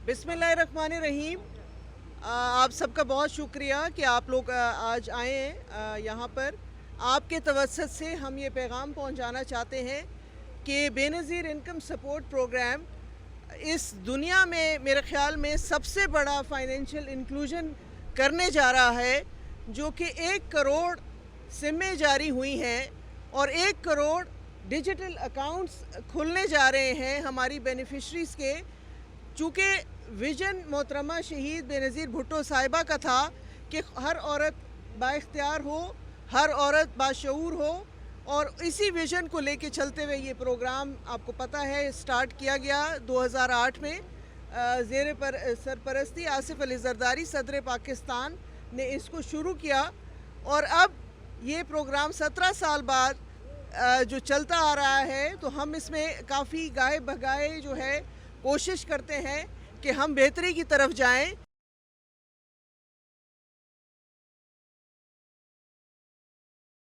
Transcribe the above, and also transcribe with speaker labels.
Speaker 1: बिस्मिल्लाहिर्रहमानिर्रहीम। आप सबका बहुत शुक्रिया कि आप लोग आज आए हैं यहाँ पर। आपके तवज्जुह से हम ये पैगाम पहुँचाना चाहते हैं कि बेनज़ीर इनकम सपोर्ट प्रोग्राम इस दुनिया में मेरे ख़्याल में सबसे बड़ा फाइनेंशियल इंक्लूजन करने जा रहा है, जो कि 1 करोड़ सिमें जारी हुई हैं और 1 करोड़ डिजिटल अकाउंट्स खुलने जा रहे हैं हमारी बेनिफिशरीज़ के। चूँकि विज़न मोहतरमा शहीद बेनज़ीर भुट्टो साहिबा का था कि हर औरत बाइख्तियार हो, हर औरत बाशऊर हो, और इसी विज़न को लेके चलते हुए ये प्रोग्राम आपको पता है स्टार्ट किया गया 2008 में ज़ेर सरपरस्ती आसिफ अली ज़रदारी सदर पाकिस्तान ने इसको शुरू किया। और अब ये प्रोग्राम 17 साल बाद जो चलता आ रहा है, तो हम इसमें काफ़ी गाए भगाए जो है कोशिश करते हैं कि हम बेहतरी की तरफ जाएं।